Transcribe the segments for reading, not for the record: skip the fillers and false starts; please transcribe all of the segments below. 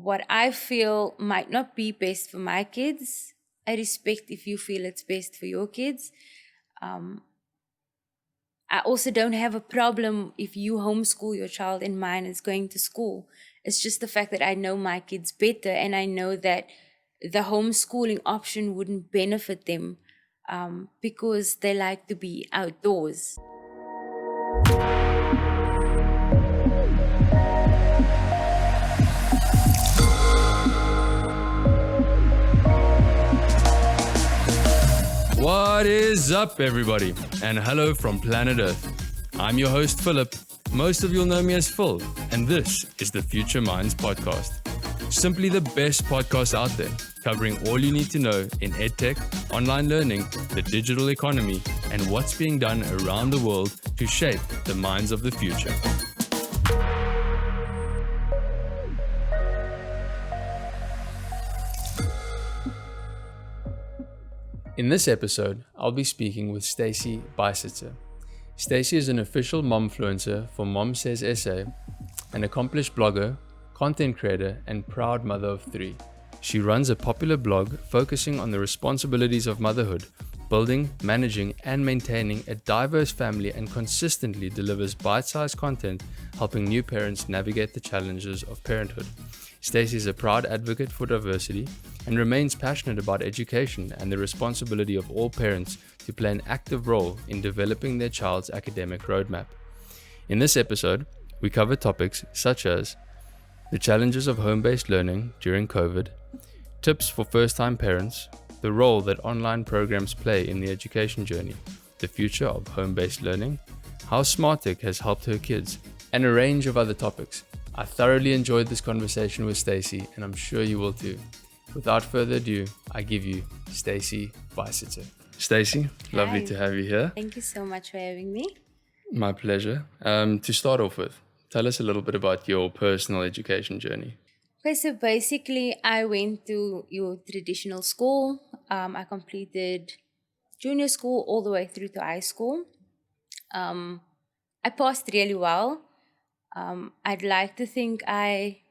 what I feel might not be best for my kids, I respect if you feel it's best for your kids. I also don't have a problem if you homeschool your child and mine is going to school. It's just the fact that I know my kids better, and I know that the homeschooling option wouldn't benefit them because they like to be outdoors. What is up, everybody? And hello from planet Earth. I'm your host, Philip. Most of you'll know me as Phil, and this is the Future Minds podcast. Simply the best podcast out there, covering all you need to know in edtech, online learning, the digital economy, and what's being done around the world to shape the minds of the future. In this episode, I'll be speaking with Stacey Baisitse. Stacey is an official momfluencer for MomSays SA, an accomplished blogger, content creator, and proud mother of 3. She runs a popular blog focusing on the responsibilities of motherhood, building, managing, and maintaining a diverse family, and consistently delivers bite-sized content helping new parents navigate the challenges of parenthood. Stacey is a proud advocate for diversity and remains passionate about education and the responsibility of all parents to play an active role in developing their child's academic roadmap. In this episode, we cover topics such as the challenges of home-based learning during COVID, tips for first-time parents, the role that online programs play in the education journey, the future of home-based learning, how Smartick has helped her kids, and a range of other topics. I thoroughly enjoyed this conversation with Stacey, and I'm sure you will too. Without further ado, I give you Stacey Baisitse. Stacey, lovely to have you here. Thank you so much for having me. My pleasure. To start off with, tell us a little bit about your personal education journey. Okay, so basically I went to your traditional school. I completed junior school all the way through to high school. I passed really well. I'd like to think I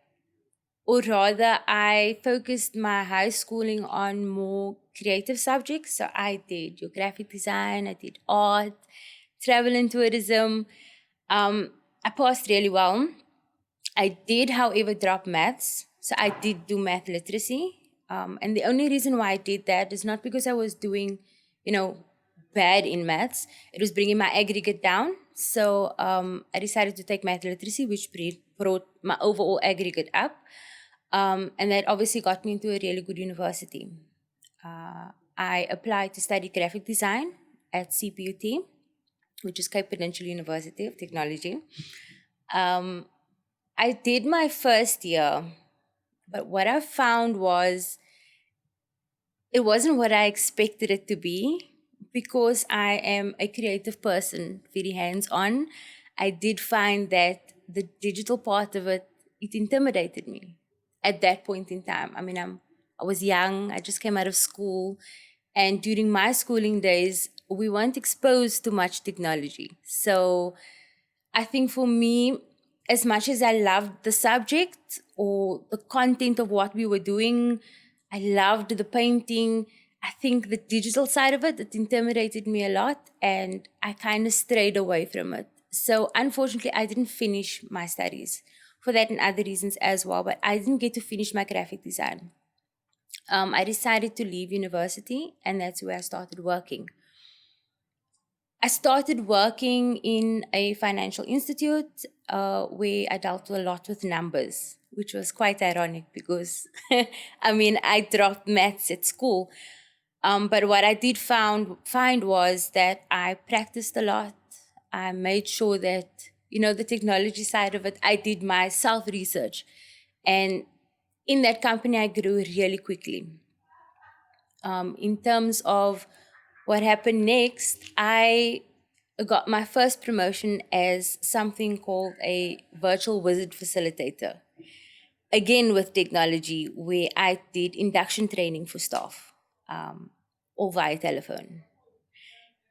focused my high schooling on more creative subjects. So I did geographic design, I did art, travel and tourism. I passed really well. I did, however, drop maths. So I did do math literacy. And the only reason why I did that is not because I was doing, bad in maths. It was bringing my aggregate down. So I decided to take math literacy, which brought my overall aggregate up. And that obviously got me into a really good university. I applied to study graphic design at CPUT, which is Cape Peninsula University of Technology. I did my first year, but what I found was it wasn't what I expected it to be. Because I am a creative person, very hands-on, I did find that the digital part of it intimidated me at that point in time. I was young, I just came out of school, and during my schooling days, we weren't exposed to much technology. So I think for me, as much as I loved the subject or the content of what we were doing, I loved the painting, I think the digital side of it intimidated me a lot, and I kind of strayed away from it. So unfortunately, I didn't finish my studies for that and other reasons as well, but I didn't get to finish my graphic design. I decided to leave university, and that's where I started working. I started working in a financial institute where I dealt a lot with numbers, which was quite ironic because, I dropped maths at school. But what I did find was that I practiced a lot. I made sure that, the technology side of it, I did my self-research. And in that company, I grew really quickly. In terms of what happened next, I got my first promotion as something called a virtual wizard facilitator. Again, with technology, where I did induction training for staff. Or via telephone.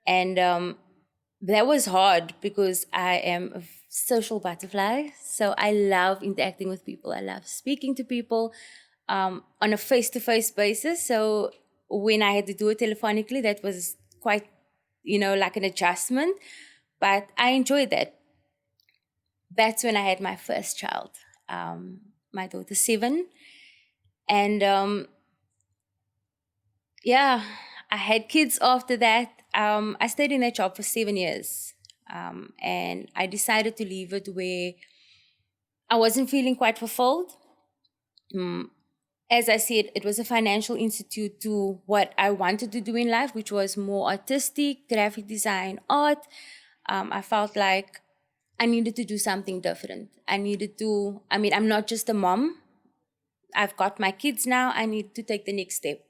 And that was hard because I am social butterfly. So I love interacting with people. I love speaking to people on a face-to-face basis. So when I had to do it telephonically, that was quite, like an adjustment. But I enjoyed that. That's when I had my first child. My daughter's 7. And yeah, I had kids after that. I stayed in that job for 7 years. And I decided to leave it where I wasn't feeling quite fulfilled. As I said, it was a financial institute to what I wanted to do in life, which was more artistic, graphic design, art. I felt like I needed to do something different. I'm not just a mom. I've got my kids now. I need to take the next step.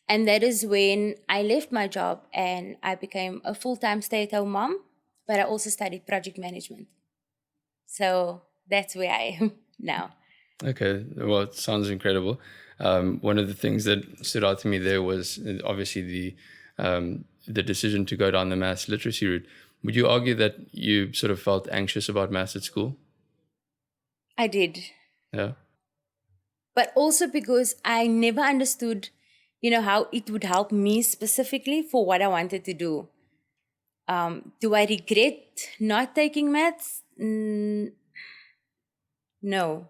And that is when I left my job and I became a full-time stay-at-home mom, but I also studied project management. So that's where I am now. Okay, well, it sounds incredible. One of the things that stood out to me there was obviously the decision to go down the maths literacy route. Would you argue that you sort of felt anxious about maths at school? I did. Yeah. But also because I never understood, how it would help me specifically for what I wanted to do. Do I regret not taking maths? No,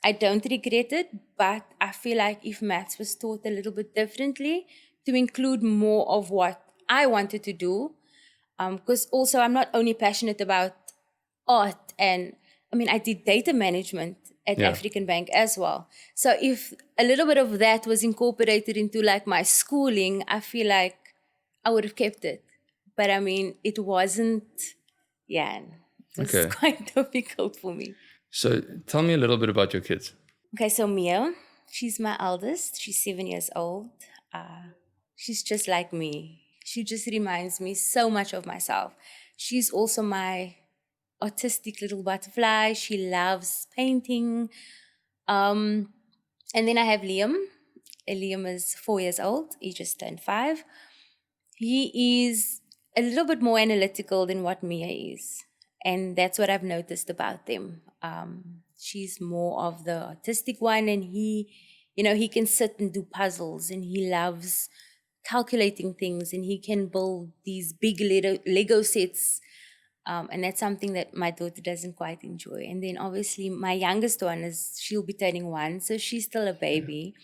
I don't regret it, but I feel like if maths was taught a little bit differently to include more of what I wanted to do, because also I'm not only passionate about art and I did data management at Yeah. African Bank as well. So if a little bit of that was incorporated into like my schooling, I feel like I would have kept it. But it wasn't, yeah, it was Okay. quite difficult for me. So tell me a little bit about your kids. Okay, so Mia, she's my eldest. She's 7 years old. She's just like me. She just reminds me so much of myself. She's also my artistic little butterfly. She loves painting. And then I have Liam. Liam is 4 years old. He just turned 5. He is a little bit more analytical than what Mia is. And that's what I've noticed about them. She's more of the artistic one, and he can sit and do puzzles, and he loves calculating things, and he can build these big Lego sets. And that's something that my daughter doesn't quite enjoy. And then obviously my youngest one she'll be turning 1, so she's still a baby,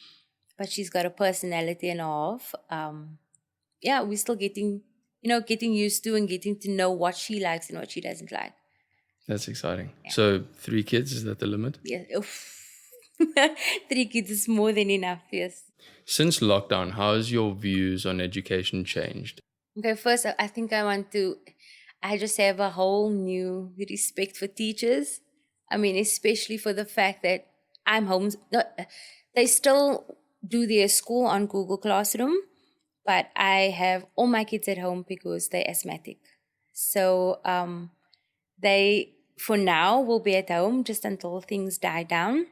but she's got a personality and a half. We're still getting used to and getting to know what she likes and what she doesn't like. That's exciting. Yeah. So 3 kids, is that the limit? Yeah. 3 kids is more than enough, yes. Since lockdown, how has your views on education changed? Okay, first, I just have a whole new respect for teachers. Especially for the fact that I'm home. They still do their school on Google Classroom, but I have all my kids at home because they're asthmatic. So they, for now, will be at home just until things die down.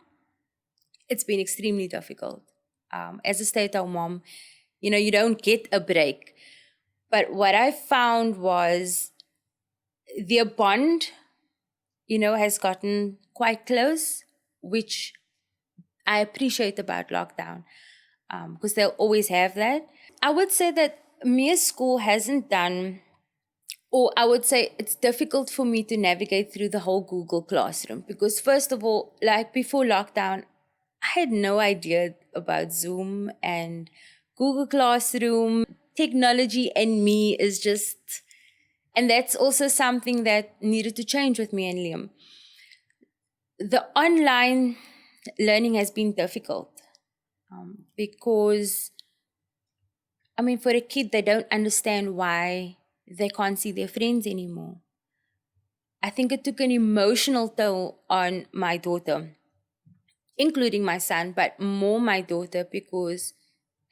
It's been extremely difficult. As a stay-at-home mom, you don't get a break. But what I found was their bond, has gotten quite close, which I appreciate about lockdown, because they'll always have that. I would say that Mia's school hasn't done, or I would say it's difficult for me to navigate through the whole Google Classroom, because first of all, like before lockdown, I had no idea about Zoom and Google Classroom. Technology and me is just, and that's also something that needed to change with me and Liam. The online learning has been difficult because, for a kid, they don't understand why they can't see their friends anymore. I think it took an emotional toll on my daughter, including my son, but more my daughter, because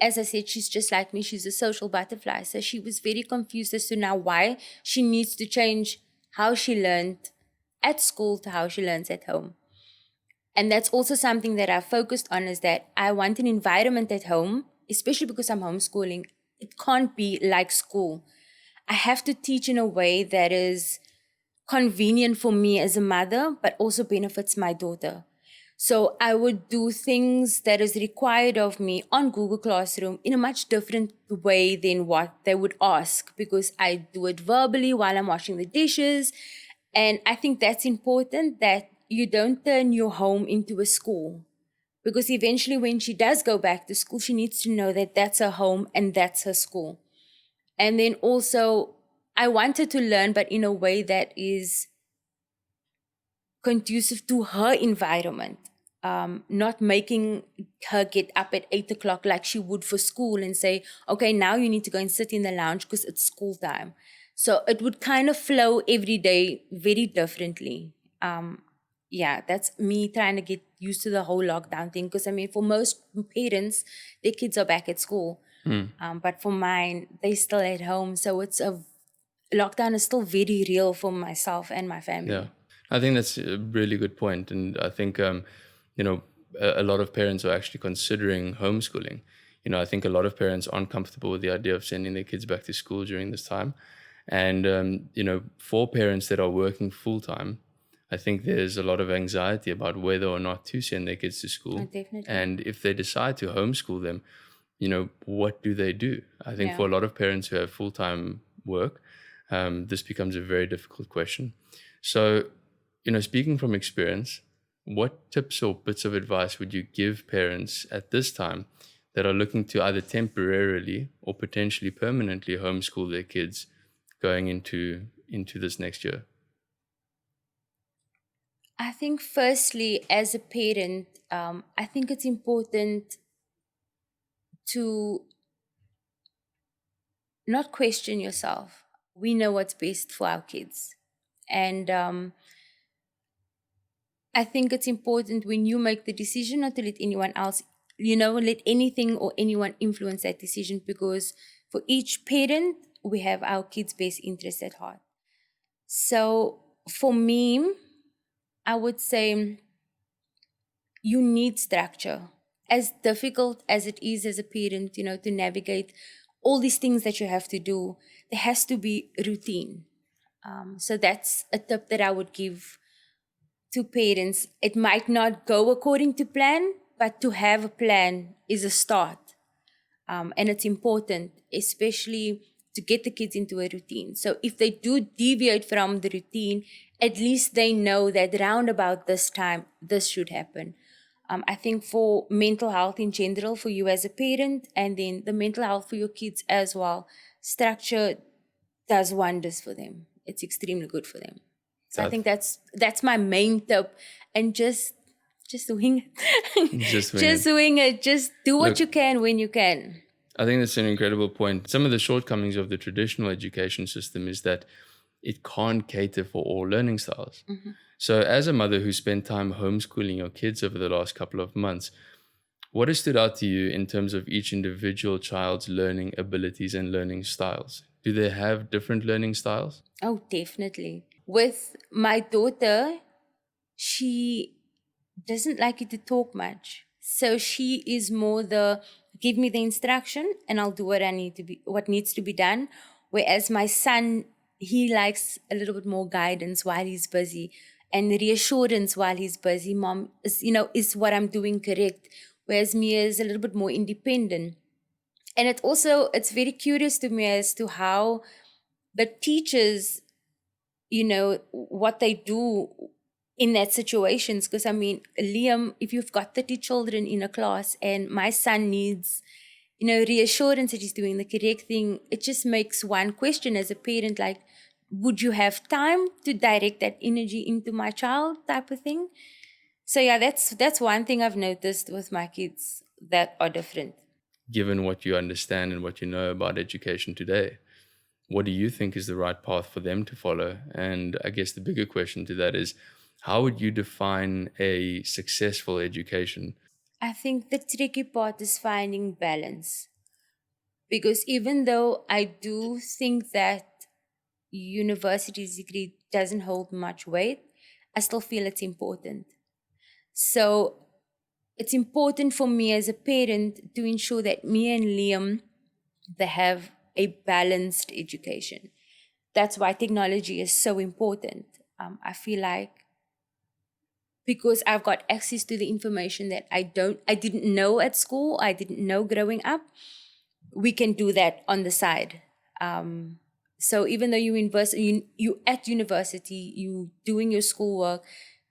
as I said, she's just like me. She's a social butterfly. So she was very confused as to now why she needs to change how she learned at school to how she learns at home. And that's also something that I focused on, is that I want an environment at home, especially because I'm homeschooling. It can't be like school. I have to teach in a way that is convenient for me as a mother, but also benefits my daughter. So I would do things that is required of me on Google Classroom in a much different way than what they would ask, because I do it verbally while I'm washing the dishes. And I think that's important, that you don't turn your home into a school, because eventually when she does go back to school, she needs to know that that's her home and that's her school. And then also, I wanted to learn, but in a way that is conducive to her environment. Not making her get up at 8 o'clock like she would for school and say, okay, now you need to go and sit in the lounge because it's school time. So it would kind of flow every day very differently. Yeah, that's me trying to get used to the whole lockdown thing. Because I mean, for most parents, their kids are back at school. But for mine, they still at home. So lockdown is still very real for myself and my family. Yeah, I think that's a really good point, and I think you know a lot of parents are actually considering homeschooling. I think a lot of parents aren't comfortable with the idea of sending their kids back to school during this time, and for parents that are working full time, I think there's a lot of anxiety about whether or not to send their kids to school, Definitely. and if they decide to homeschool them, what do they do? I think Yeah. for a lot of parents who have full time work, this becomes a very difficult question. So, speaking from experience, what tips or bits of advice would you give parents at this time that are looking to either temporarily or potentially permanently homeschool their kids going into this next year? I think firstly, as a parent, I think it's important to not question yourself. We know what's best for our kids. And I think it's important when you make the decision not to let anyone else, let anything or anyone influence that decision, because for each parent, we have our kids' best interest at heart. So for me, I would say you need structure. As difficult as it is as a parent, to navigate all these things that you have to do, there has to be routine. So that's a tip that I would give to parents. It might not go according to plan, but to have a plan is a start. And it's important, especially to get the kids into a routine. So if they do deviate from the routine, at least they know that round about this time, this should happen. I think for mental health in general, for you as a parent, and then the mental health for your kids as well, structure does wonders for them. It's extremely good for them. So I think that's my main tip. And just wing it. Just wing Just it. wing it. Just do what Look, you can when you can. I think that's an incredible point. Some of the shortcomings of the traditional education system is that it can't cater for all learning styles. So, as a mother who spent time homeschooling your kids over the last couple of months, what has stood out to you in terms of each individual child's learning abilities and learning styles? Do they have different learning styles? Oh, definitely. With my daughter, she doesn't like you to talk much. So she is more the give me the instruction and I'll do what needs to be done. Whereas my son, he likes a little bit more guidance while he's busy and reassurance while he's busy. Mom, is what I'm doing correct? Whereas Mia is a little bit more independent. And it's very curious to me as to how the teachers, what they do in that situations. Because I mean, Liam, if you've got 30 children in a class and my son needs, reassurance that he's doing the correct thing, it just makes one question as a parent, like, would you have time to direct that energy into my child, type of thing? So yeah, that's one thing I've noticed with my kids that are different. Given what you understand and what you know about education today, what do you think is the right path for them to follow? And I guess the bigger question to that is, how would you define a successful education? I think the tricky part is finding balance. Because even though I do think that university's degree doesn't hold much weight, I still feel it's important. So it's important for me as a parent to ensure that me and Liam, they have a balanced education. That's why technology is so important. I feel like because I've got access to the information that I didn't know at school, I didn't know growing up, we can do that on the side. So even though you at university, you doing your schoolwork,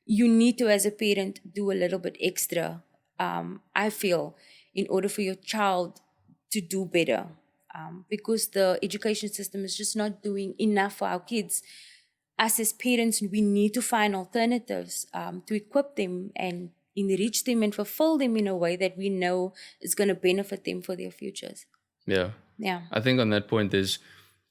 you need to, as a parent, do a little bit extra. I feel, in order for your child to do better, because the education system is just not doing enough for our kids. Us as parents, we need to find alternatives to equip them and enrich them and fulfill them in a way that we know is going to benefit them for their futures. Yeah. Yeah. I think on that point, there's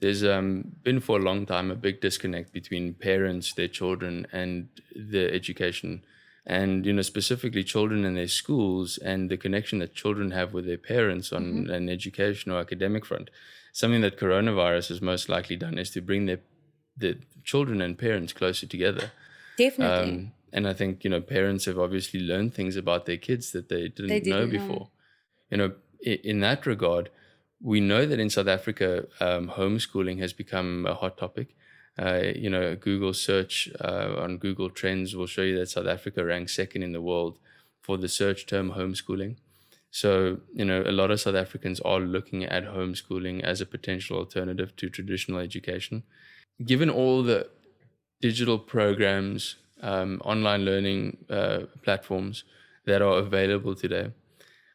been for a long time a big disconnect between parents, their children, and their education, and specifically children and their schools, and the connection that children have with their parents on an education or academic front. Something that coronavirus has most likely done is to bring the children and parents closer together. Definitely. And I think parents have obviously learned things about their kids that they They didn't know didn't know. before. In that regard, we know that in South Africa, homeschooling has become a hot topic. A Google search on Google Trends will show you that South Africa ranks second in the world for the search term homeschooling. So, a lot of South Africans are looking at homeschooling as a potential alternative to traditional education. Given all the digital programs, online learning platforms that are available today,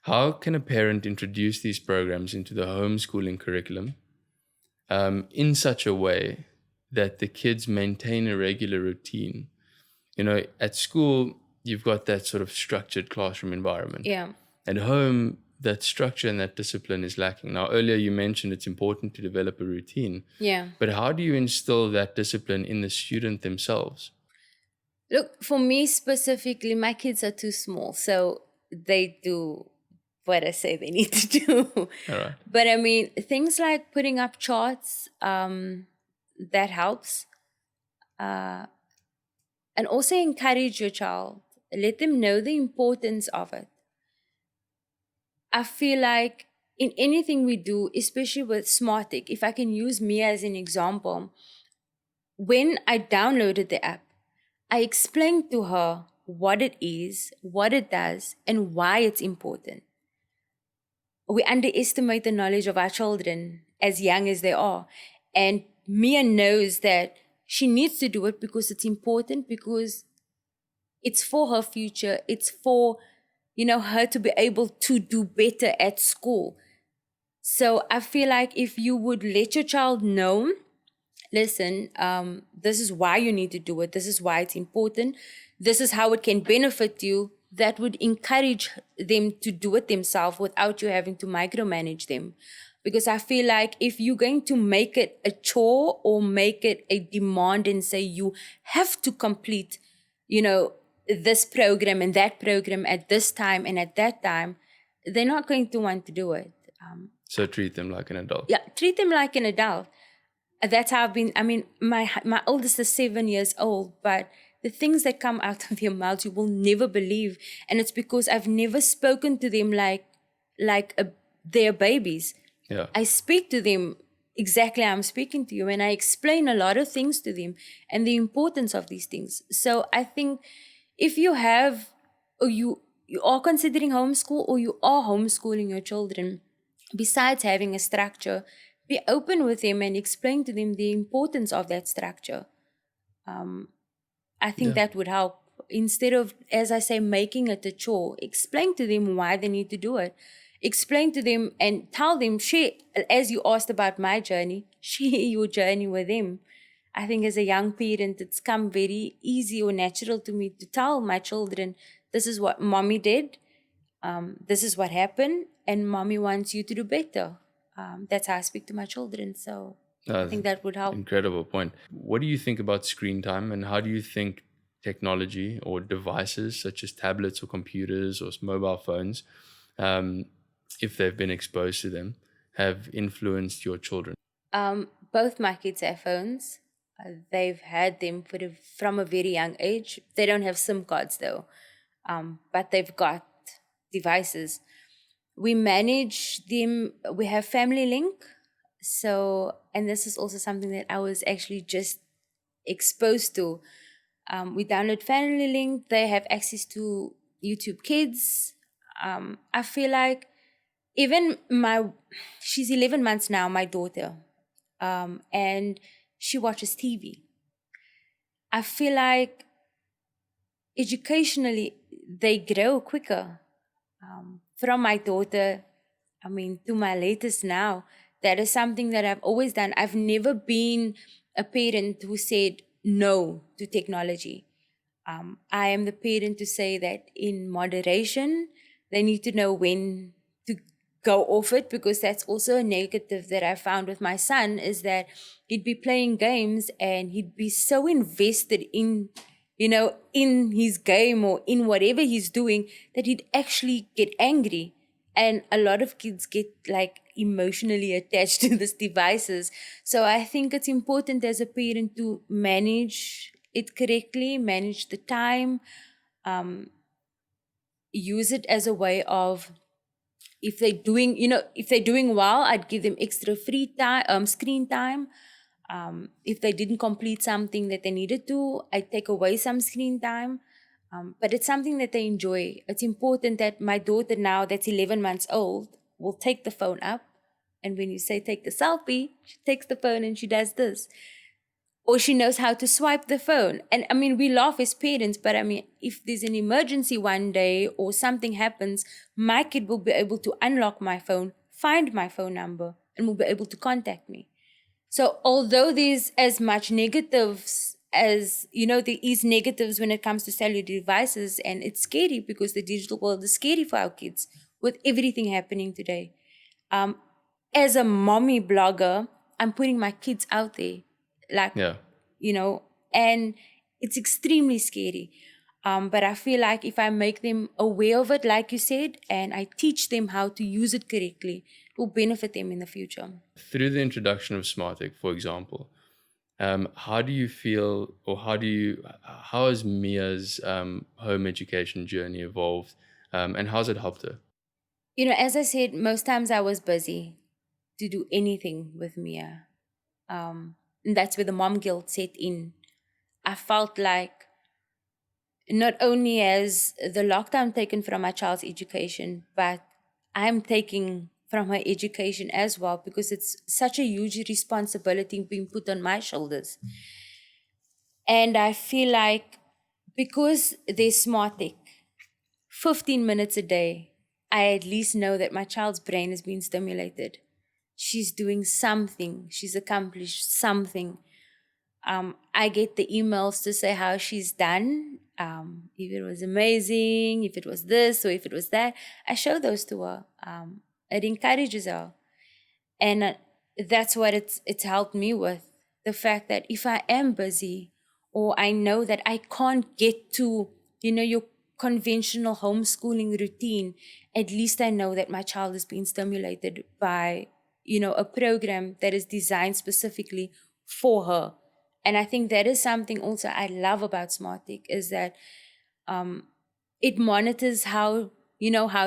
how can a parent introduce these programs into the homeschooling curriculum in such a way that the kids maintain a regular routine? At school, you've got that sort of structured classroom environment. Yeah. At home, that structure and that discipline is lacking. Now, earlier you mentioned it's important to develop a routine. Yeah. But how do you instill that discipline in the student themselves? Look, for me specifically, my kids are too small, so they do what I say they need to do. All right. But I mean, things like putting up charts, that helps. And also encourage your child. Let them know the importance of it. I feel like in anything we do, especially with Smartick, if I can use me as an example, when I downloaded the app, I explained to her what it is, what it does, and why it's important. We underestimate the knowledge of our children as young as they are. And Mia knows that she needs to do it because it's important, because it's for her future. It's for, her to be able to do better at school. So I feel like if you would let your child know, listen, this is why you need to do it. This is why it's important. This is how it can benefit you. That would encourage them to do it themselves without you having to micromanage them. Because I feel like if you're going to make it a chore or make it a demand and say you have to complete, this program and that program at this time and at that time, they're not going to want to do it. So treat them like an adult. Yeah, treat them like an adult. That's how I've been. I mean, my oldest is 7 years old, but the things that come out of their mouths, you will never believe. And it's because I've never spoken to them like they're babies. Yeah. I speak to them exactly how I'm speaking to you, and I explain a lot of things to them and the importance of these things. So I think if you have, or you are considering homeschool, or you are homeschooling your children, besides having a structure, be open with them and explain to them the importance of that structure. I think that would help. Instead of, as I say, making it a chore, explain to them why they need to do it. Explain to them and tell them, share, as you asked about my journey, share your journey with them. I think as a young parent, it's come very easy or natural to me to tell my children, this is what mommy did, this is what happened, and mommy wants you to do better. That's how I speak to my children. So I think that would help. Incredible point. What do you think about screen time, and how do you think technology or devices such as tablets or computers or mobile phones, if they've been exposed to them, have influenced your children? Both my kids have phones. They've had them from a very young age. They don't have SIM cards though, but they've got devices. We manage them. We have Family Link. So, and this is also something that I was actually just exposed to. We download Family Link, they have access to YouTube Kids. I feel like even she's 11 months now, my daughter, and she watches TV. I feel like educationally, they grow quicker. From my daughter, to my latest now, that is something that I've always done. I've never been a parent who said no to technology. I am the parent to say that in moderation, they need to know when to go off it, because that's also a negative that I found with my son, is that he'd be playing games and he'd be so invested in his game or in whatever he's doing, that he'd actually get angry. And a lot of kids get like emotionally attached to these devices. So I think it's important as a parent to manage it correctly, manage the time, use it as a way of, if they're doing well, I'd give them extra free time, screen time. If they didn't complete something that they needed to, I'd take away some screen time. But it's something that they enjoy. It's important that my daughter now, that's 11 months old, will take the phone up. And when you say take the selfie, she takes the phone and she does this. Or she knows how to swipe the phone. And we laugh as parents, but if there's an emergency one day or something happens, my kid will be able to unlock my phone, find my phone number, and will be able to contact me. So although there's as much negatives as, there is negatives when it comes to cellular devices, and it's scary because the digital world is scary for our kids with everything happening today. As a mommy blogger, I'm putting my kids out there, Yeah. And it's extremely scary. But I feel like if I make them aware of it, like you said, and I teach them how to use it correctly, it will benefit them in the future. Through the introduction of Smartick, for example, how do you feel, or how has Mia's home education journey evolved, and how's it helped her? As I said, most times I was busy to do anything with Mia. And that's where the mom guilt set in. I felt like not only has the lockdown taken from my child's education, but I'm taking from her education as well, because it's such a huge responsibility being put on my shoulders. And I feel like because there's Smartick, 15 minutes a day, I at least know that my child's brain is being stimulated. She's doing something, she's accomplished something. I get the emails to say how she's done, if it was amazing, if it was this or if it was that. I show those to her. It encourages her. And that's what it's helped me with. The fact that if I am busy, or I know that I can't get to, your conventional homeschooling routine, at least I know that my child is being stimulated by, a program that is designed specifically for her. And I think that is something also I love about Smartick, is that it monitors how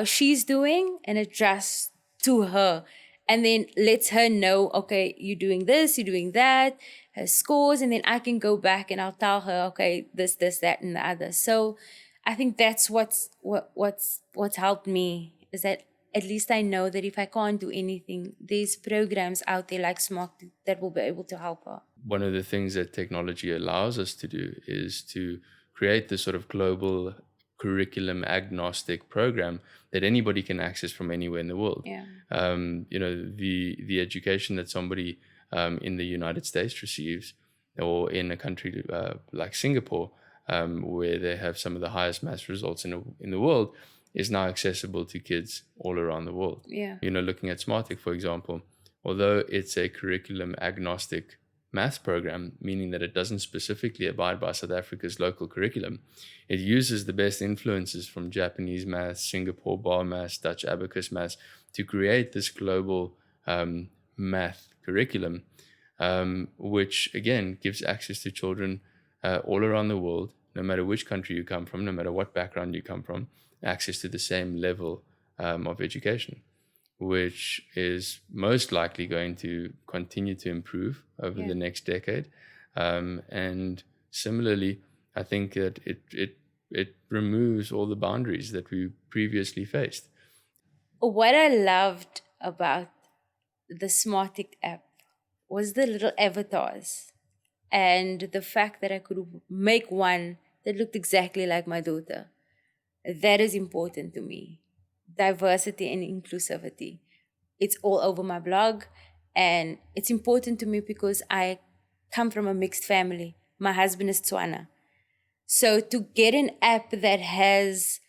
she's doing and adjusts to her, and then lets her know, okay, you're doing this, you're doing that, her scores, and then I can go back and I'll tell her, okay, this, that, and the other. So I think that's what's helped me, is that at least I know that if I can't do anything, there's programs out there like Smart that will be able to help her. One of the things that technology allows us to do is to create this sort of global curriculum agnostic program that anybody can access from anywhere in the world. Yeah. The education that somebody in the United States receives, or in a country like Singapore, where they have some of the highest math results in the world, is now accessible to kids all around the world. Yeah. Looking at Smartick, for example, although it's a curriculum agnostic math program, meaning that it doesn't specifically abide by South Africa's local curriculum, it uses the best influences from Japanese math, Singapore bar math, Dutch abacus math to create this global math curriculum, which again gives access to children all around the world, no matter which country you come from, no matter what background you come from, access to the same level of education. which is most likely going to continue to improve over the next decade. And similarly, I think that it removes all the boundaries that we previously faced. What I loved about the Smartick app was the little avatars and the fact that I could make one that looked exactly like my daughter. That is important to me. Diversity and inclusivity. It's all over my blog, and it's important to me because I come from a mixed family. My husband is Tswana. So to get an app that has,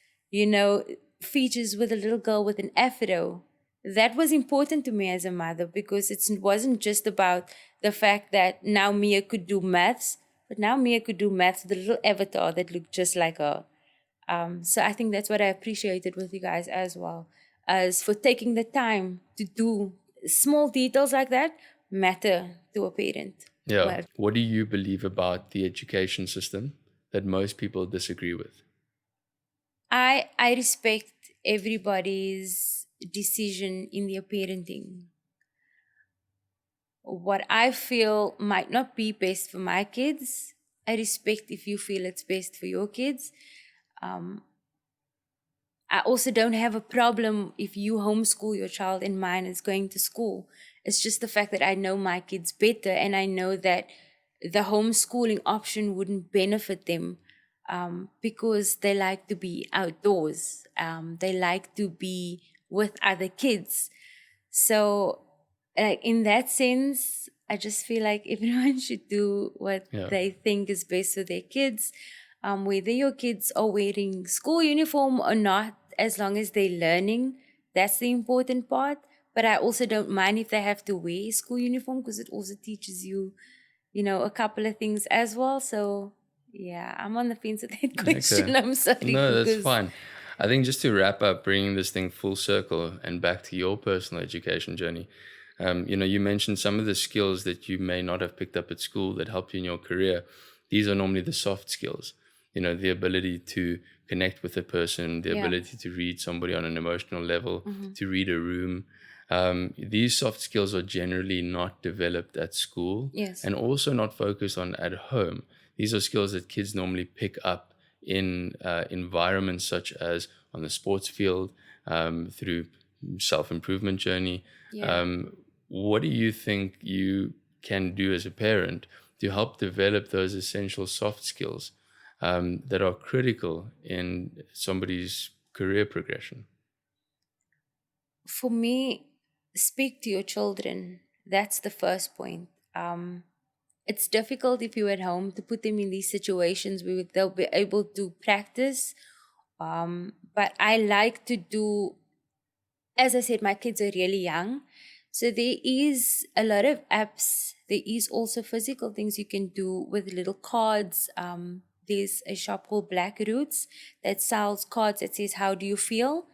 features with a little girl with an afro, that was important to me as a mother, because it wasn't just about the fact that now Mia could do maths, but now Mia could do maths with a little avatar that looked just like her. So I think that's what I appreciated with you guys as well, as for taking the time to do small details like that matter to a parent. Yeah. Well, What do you believe about the education system that most people disagree with? I respect everybody's decision in their parenting. What I feel might not be best for my kids, I respect if you feel it's best for your kids. I also don't have a problem if you homeschool your child and mine is going to school. It's just the fact that I know my kids better, and I know that the homeschooling option wouldn't benefit them because they like to be outdoors. They like to be with other kids. So, like, in that sense, I just feel like everyone should do what they think is best for their kids. Whether your kids are wearing school uniform or not, as long as they're learning, that's the important part. But I also don't mind if they have to wear school uniform, because it also teaches you, a couple of things as well. So yeah, I'm on the fence with that question. I'm sorry. No, that's fine. I think just to wrap up, bringing this thing full circle and back to your personal education journey, you mentioned some of the skills that you may not have picked up at school that helped you in your career. These are normally the soft skills. The ability to connect with a person, the ability to read somebody on an emotional level, to read a room. These soft skills are generally not developed at school, and also not focused on at home. These are skills that kids normally pick up in environments such as on the sports field, through self-improvement journey. What do you think you can do as a parent to help develop those essential soft skills that are critical in somebody's career progression? For me, speak to your children. That's the first point. It's difficult if you're at home to put them in these situations where they'll be able to practice. But I like to do, as I said, my kids are really young. So there is a lot of apps. There is also physical things you can do with little cards. There's a shop called Black Roots that sells cards that says, how do you feel?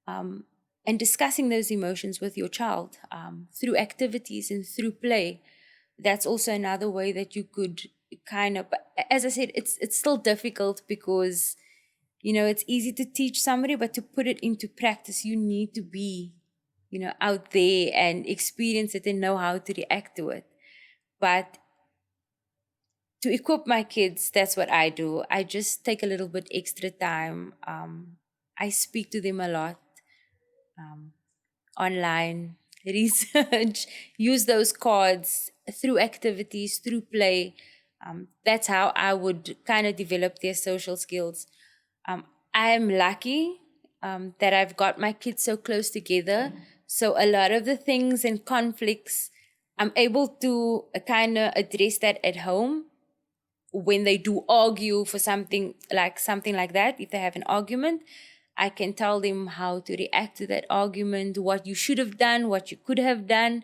And discussing those emotions with your child through activities and through play. That's also another way that you could kind of, as I said, it's still difficult because, it's easy to teach somebody, but to put it into practice, you need to be, out there and experience it and know how to react to it. But to equip my kids, that's what I do. I just take a little bit extra time. I speak to them a lot. Online, research, use those cards through activities, through play. That's how I would kind of develop their social skills. I am lucky that I've got my kids so close together. So a lot of the things and conflicts, I'm able to kind of address that at home. When they do argue for something like that, if they have an argument, I can tell them how to react to that argument, what you should have done, what you could have done.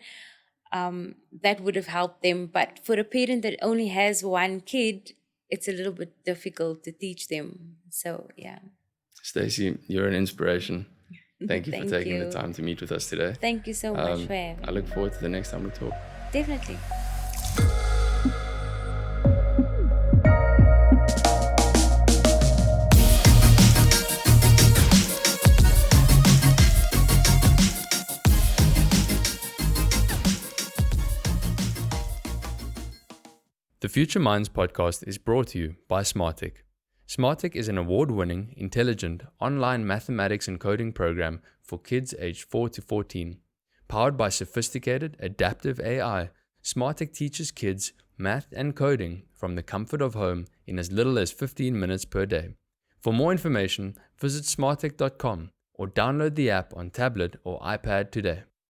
That would have helped them. But for a parent that only has one kid, it's a little bit difficult to teach them. So, yeah. Stacey, you're an inspiration. Thank you for taking the time to meet with us today. Thank you so much for having me. I look forward to the next time we talk. Definitely. Future Minds podcast is brought to you by Smartick. Smartick is an award-winning, intelligent, online mathematics and coding program for kids aged 4 to 14. Powered by sophisticated, adaptive AI, Smartick teaches kids math and coding from the comfort of home in as little as 15 minutes per day. For more information, visit smartick.com or download the app on tablet or iPad today.